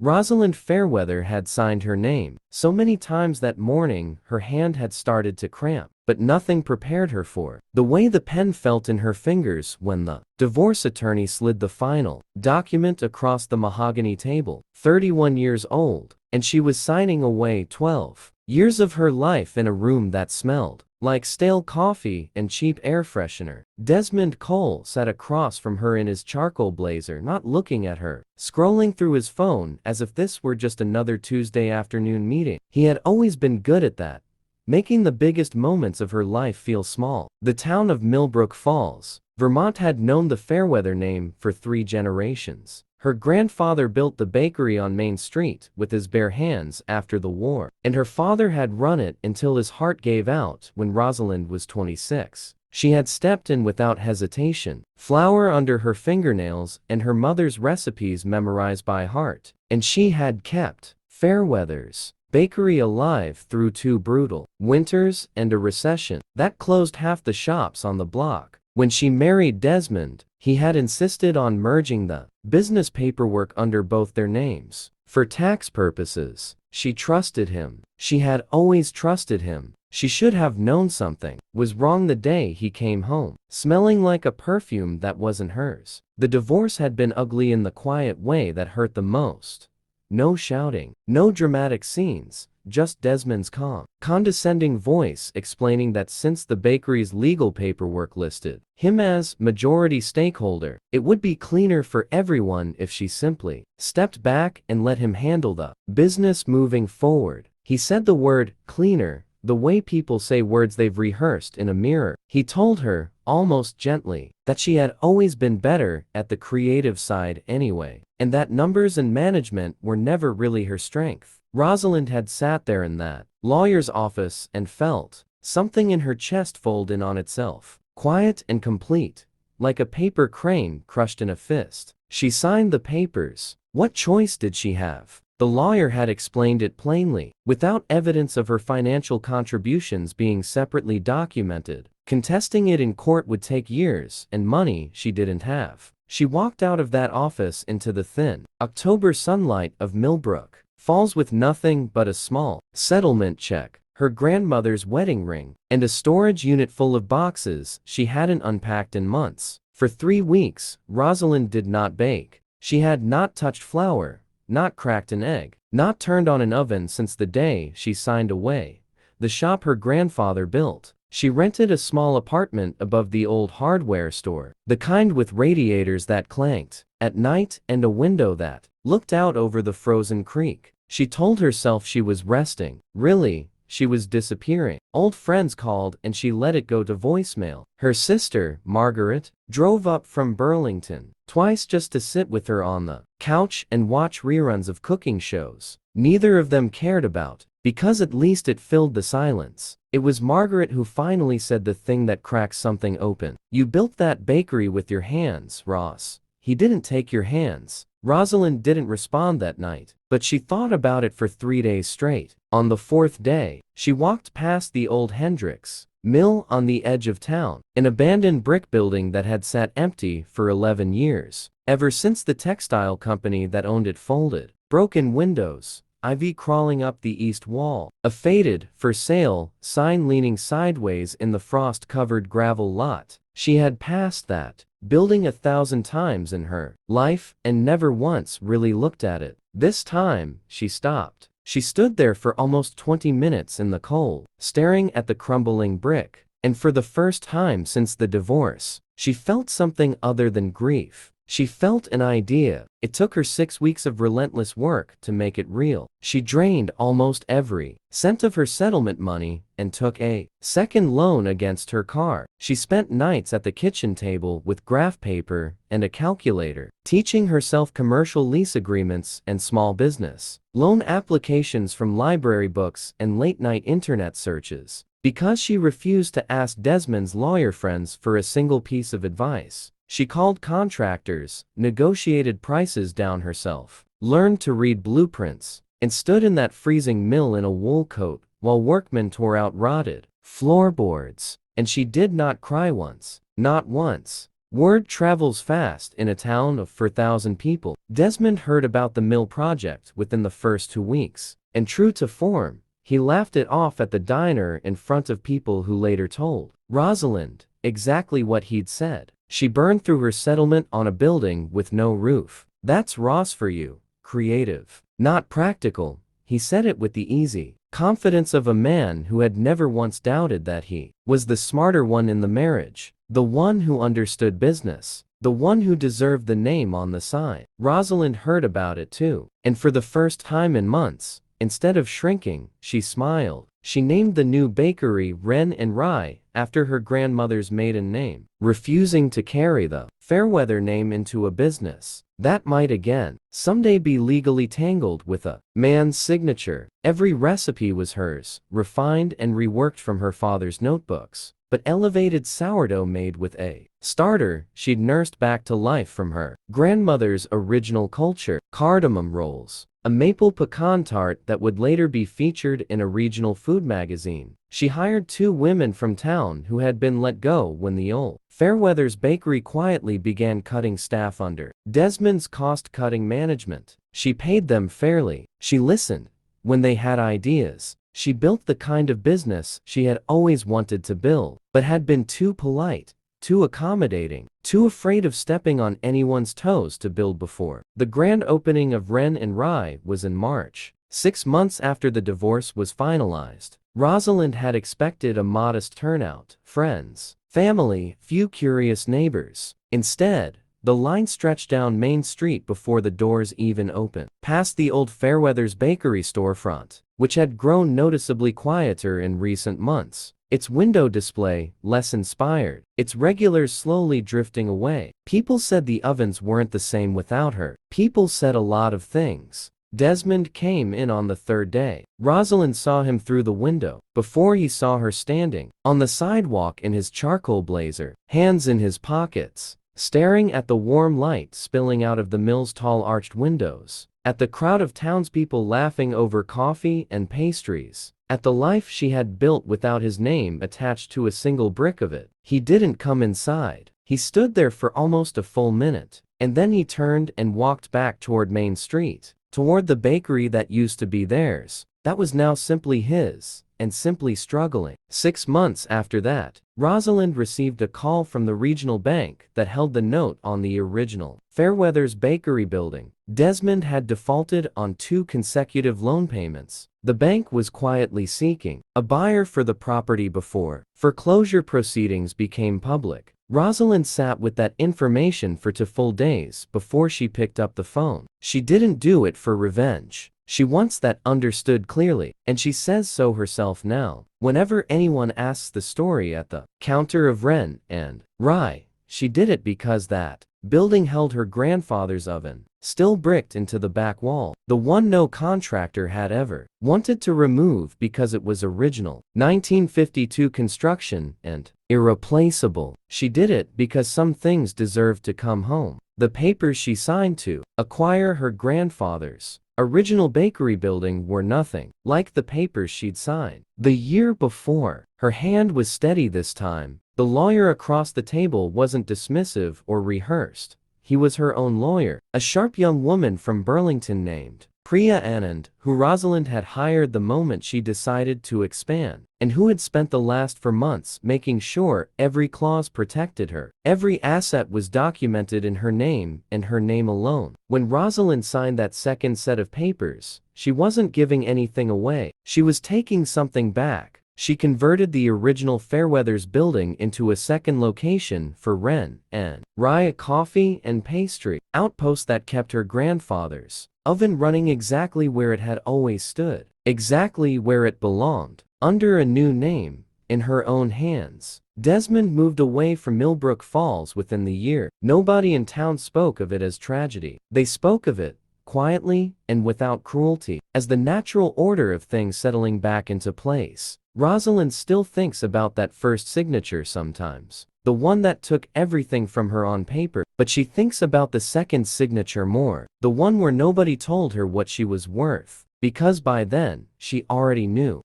Rosalind Fairweather had signed her name so many times that morning her hand had started to cramp, but nothing prepared her for the way the pen felt in her fingers when the divorce attorney slid the final document across the mahogany table. 31 years old, and she was signing away 12 years of her life in a room that smelled like stale coffee and cheap air freshener. Desmond Cole sat across from her in his charcoal blazer, not looking at her, scrolling through his phone as if this were just another Tuesday afternoon meeting. He had always been good at that, making the biggest moments of her life feel small. The town of Millbrook Falls, Vermont had known the Fairweather name for 3 generations. Her grandfather built the bakery on Main Street with his bare hands after the war, and her father had run it until his heart gave out when Rosalind was 26. She had stepped in without hesitation, flour under her fingernails and her mother's recipes memorized by heart, and she had kept Fairweather's bakery alive through 2 brutal winters and a recession that closed half the shops on the block. When she married Desmond, he had insisted on merging the business paperwork under both their names. For tax purposes, she trusted him. She had always trusted him. She should have known something was wrong the day he came home, smelling like a perfume that wasn't hers. The divorce had been ugly in the quiet way that hurt the most. No shouting, no dramatic scenes, just Desmond's calm, condescending voice explaining that since the bakery's legal paperwork listed him as majority stakeholder, it would be cleaner for everyone if she simply stepped back and let him handle the business moving forward. He said the word cleaner the way people say words they've rehearsed in a mirror. He told her, almost gently, that she had always been better at the creative side anyway, and that numbers and management were never really her strength. Rosalind had sat there in that lawyer's office and felt something in her chest fold in on itself, quiet and complete, like a paper crane crushed in a fist. She signed the papers. What choice did she have? The lawyer had explained it plainly, without evidence of her financial contributions being separately documented. Contesting it in court would take years and money she didn't have. She walked out of that office into the thin October sunlight of Millbrook Falls with nothing but a small settlement check, her grandmother's wedding ring, and a storage unit full of boxes she hadn't unpacked in months. For 3 weeks, Rosalind did not bake. She had not touched flour, not cracked an egg, not turned on an oven since the day she signed away the shop her grandfather built. She rented a small apartment above the old hardware store, the kind with radiators that clanked at night and a window that looked out over the frozen creek. She told herself she was resting. Really, she was disappearing. Old friends called and she let it go to voicemail. Her sister, Margaret, drove up from Burlington twice just to sit with her on the couch and watch reruns of cooking shows neither of them cared about, because at least it filled the silence. It was Margaret who finally said the thing that cracks something open. "You built that bakery with your hands, Ross. He didn't take your hands." Rosalind didn't respond that night, but she thought about it for 3 days straight. On the 4th day, she walked past the old Hendricks mill on the edge of town, an abandoned brick building that had sat empty for 11 years, ever since the textile company that owned it folded. Broken windows, ivy crawling up the east wall, a faded, "for sale" sign leaning sideways in the frost-covered gravel lot. She had passed that building 1,000 times in her life and never once really looked at it. This time, she stopped. She stood there for almost 20 minutes in the cold, staring at the crumbling brick, and for the first time since the divorce, she felt something other than grief. She felt an idea. It took her 6 weeks of relentless work to make it real. She drained almost every cent of her settlement money and took a second loan against her car. She spent nights at the kitchen table with graph paper and a calculator, teaching herself commercial lease agreements and small business loan applications from library books and late-night internet searches. Because she refused to ask Desmond's lawyer friends for a single piece of advice, she called contractors, negotiated prices down herself, learned to read blueprints, and stood in that freezing mill in a wool coat while workmen tore out rotted floorboards. And she did not cry once. Not once. Word travels fast in a town of 4,000 people. Desmond heard about the mill project within the first 2 weeks, and true to form, he laughed it off at the diner in front of people who later told Rosalind exactly what he'd said. She burned through her settlement on a building with no roof. That's Ross for you. Creative. Not practical. He said it with the easy confidence of a man who had never once doubted that he was the smarter one in the marriage, the one who understood business, the one who deserved the name on the sign. Rosalind heard about it too, and for the first time in months, instead of shrinking, she smiled. She named the new bakery Wren and Rye after her grandmother's maiden name, refusing to carry the Fairweather name into a business that might again someday be legally tangled with a man's signature. Every recipe was hers, refined and reworked from her father's notebooks, but elevated sourdough made with a starter she'd nursed back to life from her grandmother's original culture. Cardamom rolls, a maple pecan tart that would later be featured in a regional food magazine. She hired 2 women from town who had been let go when the old Fairweather's bakery quietly began cutting staff under Desmond's cost-cutting management. She paid them fairly. She listened when they had ideas. She built the kind of business she had always wanted to build, but had been too polite, too accommodating, too afraid of stepping on anyone's toes to build before. The grand opening of Wren and Rye was in March, 6 months after the divorce was finalized. Rosalind had expected a modest turnout, friends, family, few curious neighbors. Instead, the line stretched down Main Street before the doors even opened, past the old Fairweather's bakery storefront, which had grown noticeably quieter in recent months. Its window display less inspired, its regulars slowly drifting away. People said the ovens weren't the same without her. People said a lot of things. Desmond came in on the 3rd day. Rosalind saw him through the window, before he saw her standing on the sidewalk in his charcoal blazer, hands in his pockets, staring at the warm light spilling out of the mill's tall arched windows, at the crowd of townspeople laughing over coffee and pastries, at the life she had built without his name attached to a single brick of it. He didn't come inside. He stood there for almost a full minute, and then he turned and walked back toward Main Street, toward the bakery that used to be theirs, that was now simply his, and simply struggling. 6 months after that, Rosalind received a call from the regional bank that held the note on the original Fairweather's bakery building. Desmond had defaulted on 2 consecutive loan payments. The bank was quietly seeking a buyer for the property before foreclosure proceedings became public. Rosalind sat with that information for 2 full days before she picked up the phone. She didn't do it for revenge. She wants that understood clearly, and she says so herself now. Whenever anyone asks the story at the counter of Wren and Rye, she did it because that building held her grandfather's oven, still bricked into the back wall, the one no contractor had ever wanted to remove because it was original 1952 construction and irreplaceable. She did it because some things deserved to come home. The papers she signed to acquire her grandfather's original bakery building were nothing like the papers she'd signed the year before. Her hand was steady this time. The lawyer across the table wasn't dismissive or rehearsed. He was her own lawyer, a sharp young woman from Burlington named Priya Anand, who Rosalind had hired the moment she decided to expand, and who had spent the last 4 months making sure every clause protected her. Every asset was documented in her name and her name alone. When Rosalind signed that second set of papers, she wasn't giving anything away. She was taking something back. She converted the original Fairweather's building into a second location for Wren and Rye coffee and pastry outpost that kept her grandfather's oven running exactly where it had always stood, exactly where it belonged, under a new name, in her own hands. Desmond moved away from Millbrook Falls within the year. Nobody in town spoke of it as tragedy. They spoke of it, quietly and without cruelty, as the natural order of things settling back into place. Rosalind still thinks about that first signature sometimes, the one that took everything from her on paper, but she thinks about the second signature more, the one where nobody told her what she was worth, because by then, she already knew.